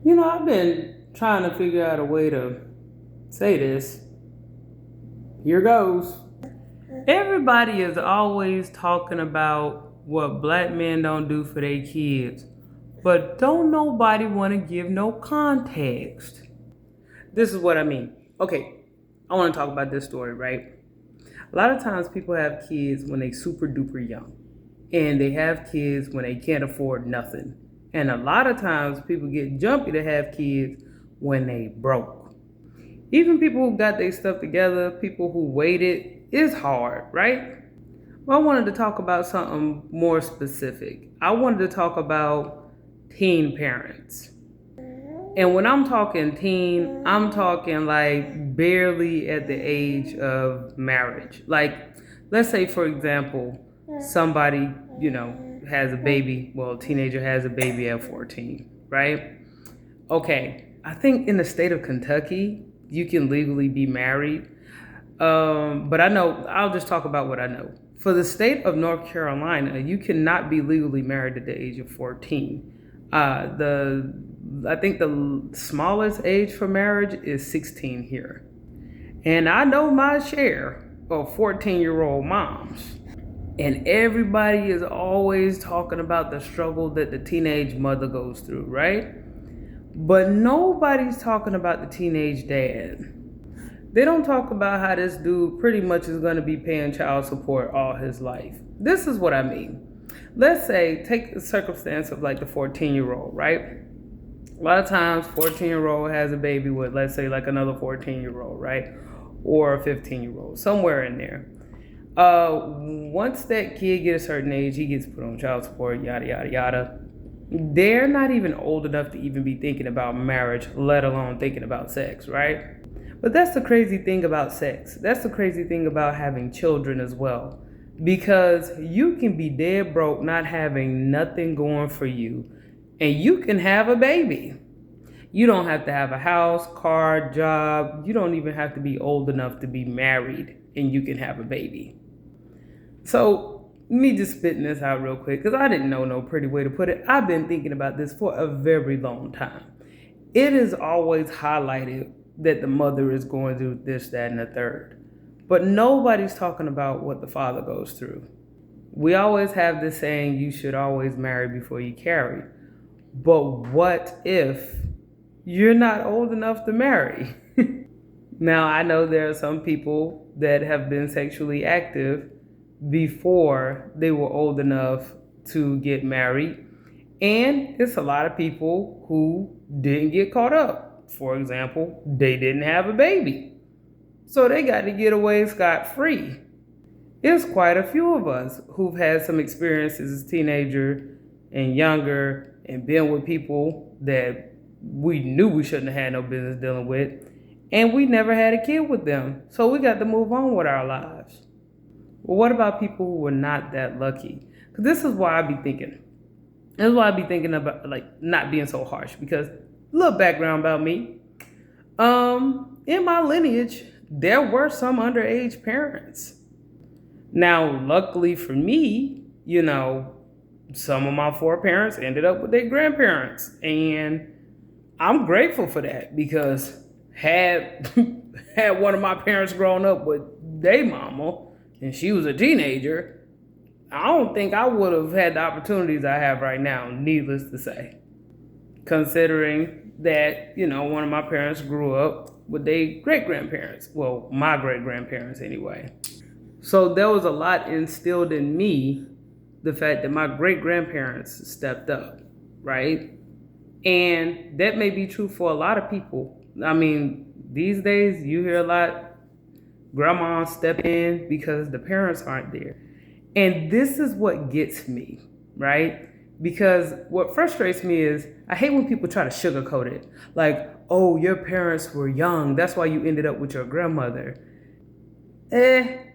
I've been trying to figure out a way to say this. Here goes. Everybody is always talking about what black men don't do for their kids, but don't nobody want to give no context. This is what I mean. Okay, I want to talk about this story, right? A lot of times people have kids when they super duper young, and they have kids when they can't afford nothing. And a lot of times people get jumpy to have kids when they broke. Even people who got their stuff together, people who waited, it's hard, right? Well, I wanted to talk about something more specific. I wanted to talk about teen parents. And when I'm talking teen, I'm talking like barely at the age of marriage. Like, let's say, for example, somebody, has a baby. Well, a teenager has a baby at 14, right? Okay, I think in the state of Kentucky, you can legally be married. But I know, I'll just talk about what I know. For the state of North Carolina, you cannot be legally married at the age of 14. I think the smallest age for marriage is 16 here. And I know my share of 14-year-old moms. And everybody is always talking about the struggle that the teenage mother goes through, right? But nobody's talking about the teenage dad. They don't talk about how this dude pretty much is going to be paying child support all his life. This is what I mean. Let's say, take the circumstance of like the 14-year-old, right? A lot of times, 14-year-old has a baby with, let's say, like another 14-year-old, right? Or a 15-year-old, somewhere in there. Once that kid gets a certain age, he gets put on child support, yada, yada, yada. They're not even old enough to even be thinking about marriage, let alone thinking about sex, right? But that's the crazy thing about sex. That's the crazy thing about having children as well. Because you can be dead broke, not having nothing going for you, and you can have a baby. You don't have to have a house, car, job. You don't even have to be old enough to be married, and you can have a baby. So, me just spitting this out real quick, because I didn't know no pretty way to put it. I've been thinking about this for a very long time. It is always highlighted that the mother is going through this, that, and the third. But nobody's talking about what the father goes through. We always have this saying, you should always marry before you carry. But what if you're not old enough to marry? Now, I know there are some people that have been sexually active before they were old enough to get married. And it's a lot of people who didn't get caught up. For example, they didn't have a baby. So they got to get away scot-free. There's quite a few of us who've had some experiences as teenager and younger and been with people that we knew we shouldn't have had no business dealing with. And we never had a kid with them. So we got to move on with our lives. Well, what about people who were not that lucky? Because this is why I be thinking. This is why I be thinking about like not being so harsh. Because a little background about me. In my lineage, there were some underage parents. Now, luckily for me, some of my foreparents ended up with their grandparents. And I'm grateful for that because had had one of my parents grown up with their mama and she was a teenager, I don't think I would have had the opportunities I have right now, needless to say. Considering that, one of my parents grew up with their great-grandparents. Well, my great-grandparents anyway. So there was a lot instilled in me, the fact that my great-grandparents stepped up, right? And that may be true for a lot of people. I mean, these days you hear a lot, grandma step in because the parents aren't there. And this is what gets me, right? Because what frustrates me is I hate when people try to sugarcoat it. Like, oh, your parents were young. That's why you ended up with your grandmother. A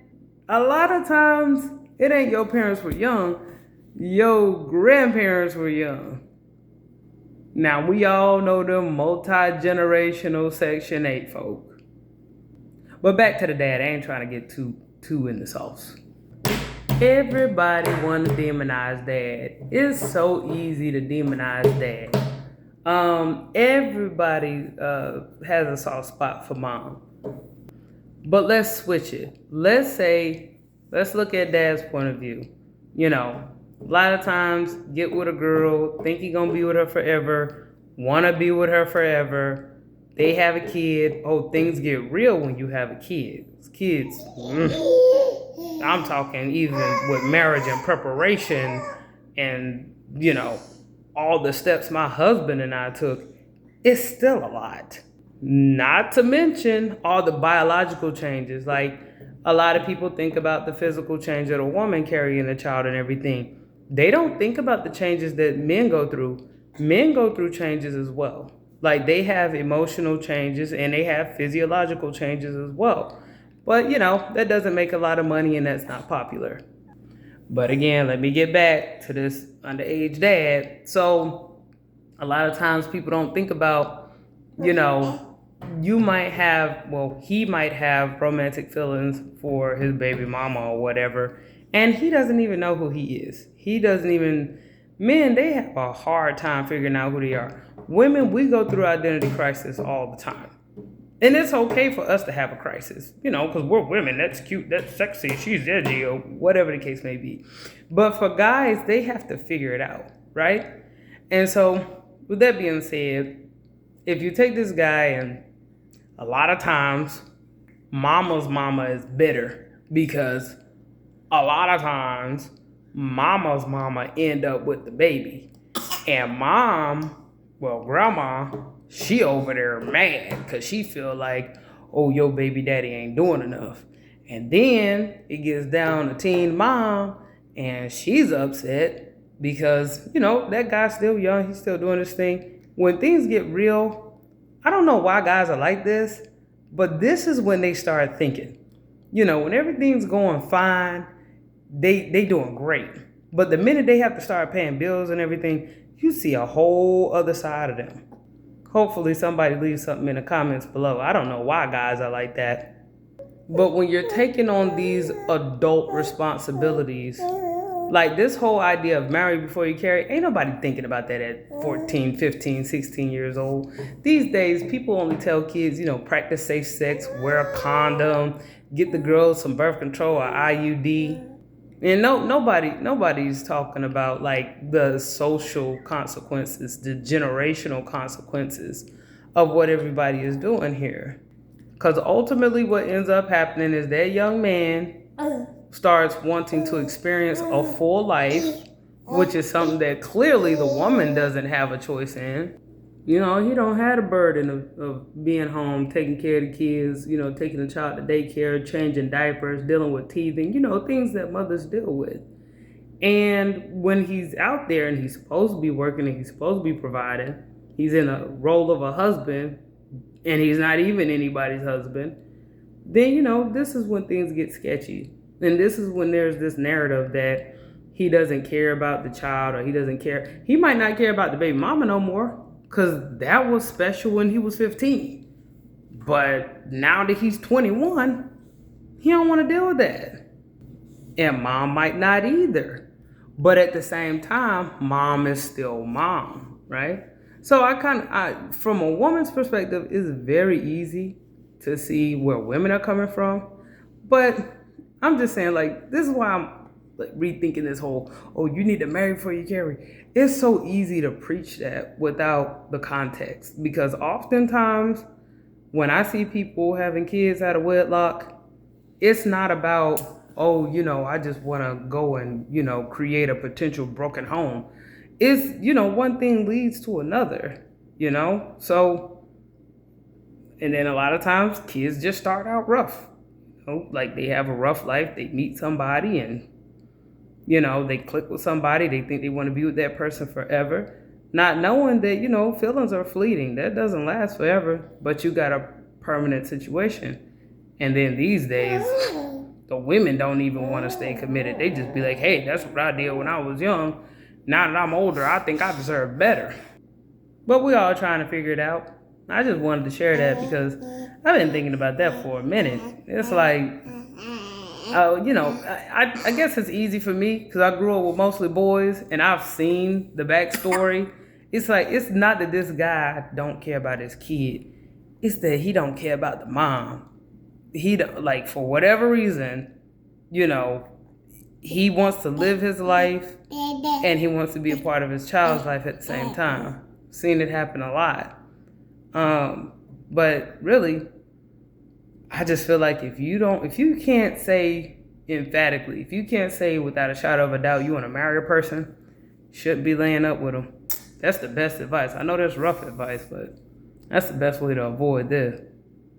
lot of times it ain't your parents were young. Your grandparents were young. Now, we all know them multi-generational Section 8 folk. But back to the dad. I ain't trying to get too in the sauce. Everybody want to demonize dad. It's so easy to demonize dad. Everybody has a soft spot for mom. But let's switch it. Let's look at dad's point of view. You know, a lot of times get with a girl, think you're gonna be with her forever, wanna be with her forever. They have a kid. Oh, things get real when you have a kid. Kids, I'm talking even with marriage and preparation and, you know, all the steps my husband and I took, it's still a lot. Not to mention all the biological changes. Like a lot of people think about the physical change of a woman carrying a child and everything. They don't think about the changes that men go through. Men go through changes as well. Like they have emotional changes and they have physiological changes as well. But you know, that doesn't make a lot of money and that's not popular. But again, let me get back to this underage dad. So a lot of times people don't think about, you know, he might have romantic feelings for his baby mama or whatever, and he doesn't even know who he is. Men, they have a hard time figuring out who they are. Women, we go through identity crisis all the time. And it's okay for us to have a crisis, you know, because we're women. That's cute, that's sexy, she's edgy, or whatever the case may be. But for guys, they have to figure it out, right? And so, with that being said, if you take this guy and a lot of times, mama's mama is bitter because a lot of times, mama's mama end up with the baby. And grandma, she over there mad because she feel like, oh, your baby daddy ain't doing enough. And then it gets down to teen mom and she's upset because, you know, that guy's still young. He's still doing his thing. When things get real, I don't know why guys are like this, but this is when they start thinking. You know, when everything's going fine, they doing great. But the minute they have to start paying bills and everything, you see a whole other side of them. Hopefully somebody leaves something in the comments below. I don't know why guys are like that. But when you're taking on these adult responsibilities, like this whole idea of marry before you carry, ain't nobody thinking about that at 14, 15, 16 years old. These days, people only tell kids, you know, practice safe sex, wear a condom, get the girls some birth control or IUD. And nobody's talking about like the social consequences, the generational consequences of what everybody is doing here. Because ultimately what ends up happening is that young man starts wanting to experience a full life, which is something that clearly the woman doesn't have a choice in. You know, he don't have the burden of being home, taking care of the kids, you know, taking the child to daycare, changing diapers, dealing with teething, you know, things that mothers deal with. And when he's out there and he's supposed to be working and he's supposed to be providing, he's in a role of a husband and he's not even anybody's husband, then, you know, this is when things get sketchy. And this is when there's this narrative that he doesn't care about the child or he doesn't care. He might not care about the baby mama no more because that was special when he was 15. But now that he's 21, he don't want to deal with that. And mom might not either. But at the same time, mom is still mom, right? So from a woman's perspective, it's very easy to see where women are coming from. But I'm just saying, like, this is why I'm like rethinking this whole, oh, you need to marry before you carry. It's so easy to preach that without the context. Because oftentimes when I see people having kids out of wedlock, it's not about, oh, you know, I just want to go and, you know, create a potential broken home. It's, you know, one thing leads to another, you know? So, and then a lot of times kids just start out rough. You know, like they have a rough life, they meet somebody and, you know, they click with somebody, they think they want to be with that person forever, not knowing that, you know, feelings are fleeting. That doesn't last forever, but you got a permanent situation. And then these days, the women don't even want to stay committed. They just be like, hey, that's what I did when I was young. Now that I'm older, I think I deserve better. But we all trying to figure it out. I just wanted to share that because I've been thinking about that for a minute. It's like, you know, I guess it's easy for me because I grew up with mostly boys and I've seen the backstory. it's like, it's not that this guy don't care about his kid. It's that he don't care about the mom. He don't, like, for whatever reason, you know, he wants to live his life and he wants to be a part of his child's life at the same time. Seen it happen a lot. But really, I just feel like if you can't say emphatically, if you can't say without a shadow of a doubt you want to marry a person, you shouldn't be laying up with them. That's the best advice. I know that's rough advice, but that's the best way to avoid this.